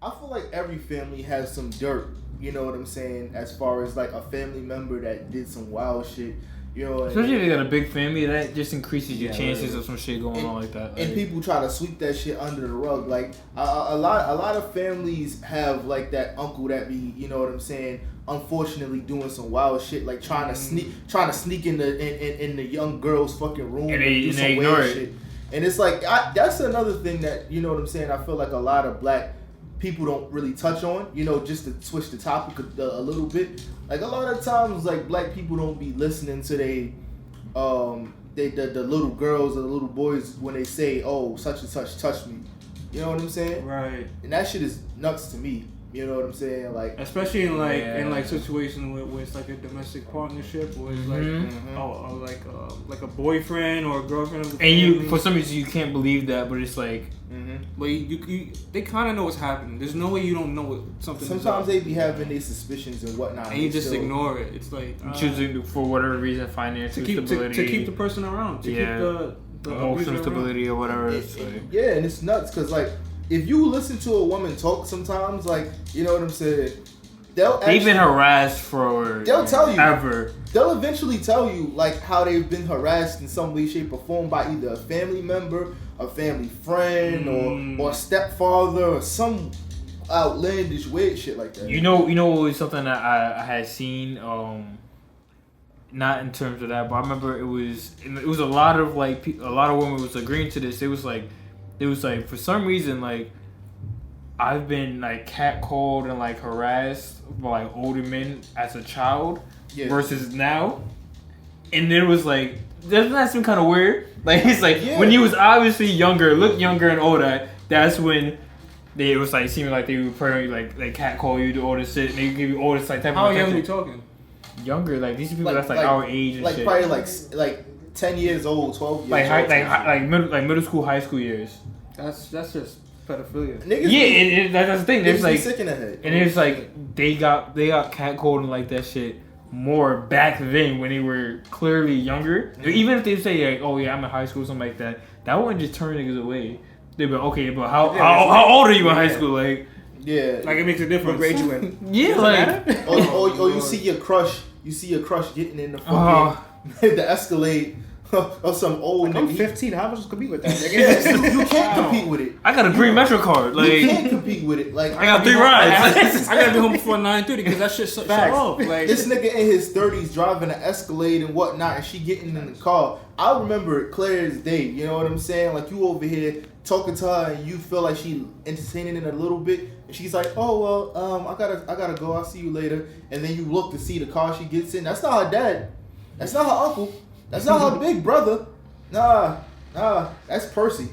I feel like every family has some dirt. You know what I'm saying? As far as like a family member that did some wild shit. You know, especially if you got a big family, that just increases your chances of some shit going on like that. Like, and people try to sweep that shit under the rug. Like a lot of families have like that uncle that be, you know what I'm saying, unfortunately doing some wild shit, like trying to sneak in the young girl's fucking room and do some ignore weird it. shit. And it's like that's another thing that, you know what I'm saying, I feel like a lot of black people don't really touch on, you know, just to switch the topic a little bit. Like a lot of times, like black people don't be listening to the little girls or the little boys when they say, "Oh, such and such touched me." You know what I'm saying? Right. And that shit is nuts to me. You know what I'm saying? Like, especially in like situations where it's like a domestic partnership, or it's like a boyfriend or a girlfriend of the family. You for some reason you can't believe that, but it's like, but they kind of know what's happening. There's no way you don't know what something. Sometimes they be having their suspicions and whatnot, and you just ignore it. It's like choosing for whatever reason, financial stability, to keep the person around, to keep the emotional stability around. Or whatever. And it's nuts because like, if you listen to a woman talk sometimes, like, you know what I'm saying, they've been harassed for they'll tell you ever. They'll eventually tell you like how they've been harassed in some way, shape, or form by either a family member, a family friend, or a stepfather, or some outlandish weird shit like that. You know what was something that I had seen, not in terms of that, but I remember it was a lot of like a lot of women was agreeing to this. It was like for some reason, like, I've been like catcalled and like harassed by like older men as a child versus now, and it was like, doesn't that seem kind of weird? Like, it's like when you was obviously younger, look younger and older, that's when it was like seeming like they would probably like catcall you, do all this shit, and they give you all this like type of attention. How young are you talking? Younger, like these people that's like our age and like shit. Probably like 10 years old, 12 years old. Like middle school, high school years. That's just pedophilia. Niggas that's the thing. There's like sick in the head. And it's like they got catcalled and like that shit more back then when they were clearly younger. Even if they say like, oh yeah, I'm in high school, something like that, that wouldn't just turn niggas away. They'd be like, okay, but how old are you in high school? Like, like it makes a difference. What grade you in? Yeah, like or you see your crush getting in the fucking the Escalade. Or some old I'm nigga. 15. How am I supposed to compete with that? You can't compete with it. I got a green Metro card. Like, you can't compete with it. Like, I got 3 rides. I gotta be home before 9:30 because that shit shut off. Like, this nigga in his 30s driving an Escalade and whatnot, and she getting in the car. I remember it clear as day. You know what I'm saying? Like, you over here talking to her and you feel like she entertaining it a little bit, and she's like, "Oh well, I gotta go. I'll see you later." And then you look to see the car she gets in. That's not her dad. That's not her uncle. That's not her big brother. Nah, that's Percy.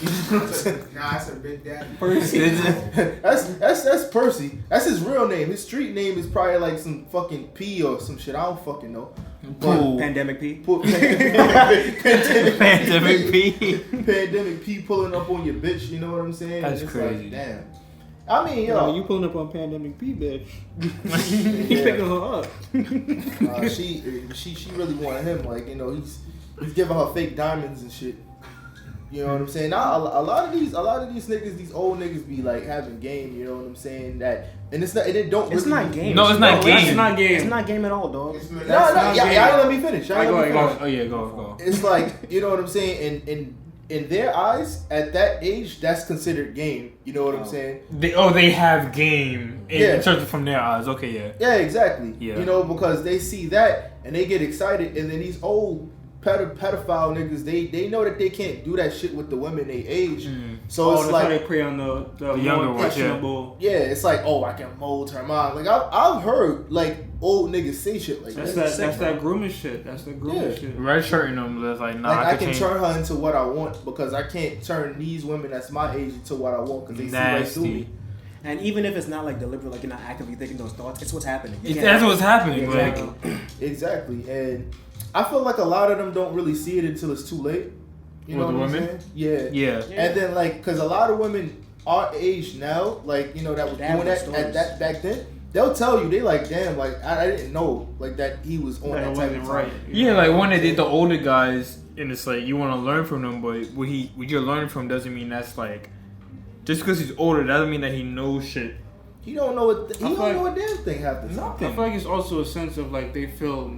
That's a big daddy. Percy. that's Percy. That's his real name. His street name is probably like some fucking P or some shit. I don't fucking know. Pandemic P. Pandemic P. Pandemic P pulling up on your bitch. You know what I'm saying? That's crazy. Like, damn. I mean, yo, you pulling up on Pandemic P, bitch. You picking her up. She really wanted him. Like, you know, he's giving her fake diamonds and shit. You know what I'm saying? Now a lot of these niggas, these old niggas be like having game. You know what I'm saying? That and it's not. And it don't. It's really not game. No, it's not game. It's not game. It's not game at all, dog. No. Y'all let me finish. Go. It's like, you know what I'm saying? In their eyes, at that age, that's considered game. You know what I'm saying? They have game in terms of from their eyes. Okay, yeah. Yeah, exactly. Yeah. You know, because they see that and they get excited, and then these old pedophile niggas, they know that they can't do that shit with the women they age. So it's like they prey on the younger more questionable. Yeah, it's like, oh, I can mold her mind. Like I've heard like old niggas say shit like that's that. That's that grooming shit. That's the grooming shit. Red shirting them. That's like, nah. Like I can turn her into what I want because I can't turn these women that's my age into what I want because they see right through me. And even if it's not like deliberate, like you're not actively thinking those thoughts, it's what's happening. That's what's happening. Exactly. Like, exactly. And I feel like a lot of them don't really see it until it's too late. You know what I'm saying? Yeah. And then like, because a lot of women our age now, like, you know, that was doing that at that back then, they'll tell you, they like, damn, like I didn't know like that he was on that type of right. Yeah, like when they did the older guys, and it's like you want to learn from them, but what you're learning from doesn't mean that's like Just because he's older doesn't mean that he knows shit. He don't know what he I don't feel know a damn thing half the time. Nothing. I feel like it's also a sense of like they feel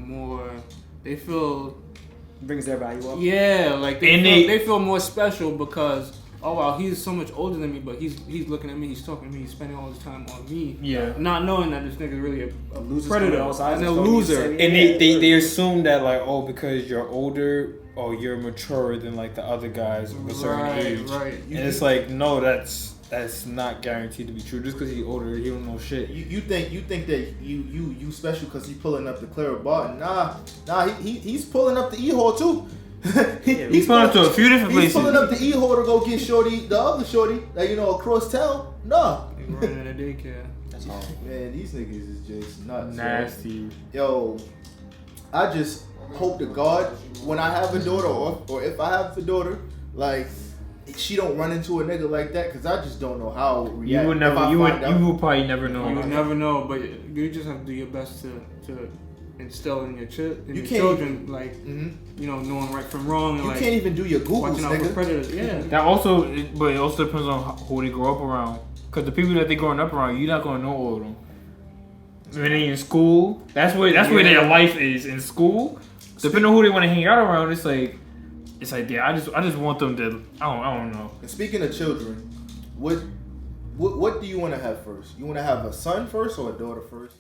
Brings their value up. yeah, like And they feel more special because oh wow, he's so much older than me, but he's looking at me, he's talking to me, he's spending all his time on me. Yeah. Not knowing that this nigga's really a Losers predator coming all sides and a and throwing loser. you And Yeah, they assume that like, oh, because you're older or you're maturer than like the other guys of a certain age. Right. And it's like, no, that's not guaranteed to be true. Just because he's older, he don't know shit. You think that you special because he's pulling up the Clara Barton? Nah, he's pulling up the E-hole too. He's pulling up to a few different He's places. pulling up the E-hole to go get the other shorty, like across town. Nah, They running in a daycare. That's all. man, these niggas is just nuts. Nasty. Yo, I just hope to God when I have a daughter or if I have a daughter, like she don't run into a nigga like that, because I just don't know how react. You would never. You would probably never know. You would never know, but you just have to do your best to instill in your children, like knowing right from wrong, and You like can't even do your Googles, watching out for nigga. predators. Yeah, That but it also depends on who they grow up around. Because the people that they growing up around, you're not gonna know all of them. When they in school, that's where their life is in school. Depending on who they want to hang out around, it's like yeah, I just want them to. I don't know. And speaking of children, what do you want to have first? You want to have a son first or a daughter first?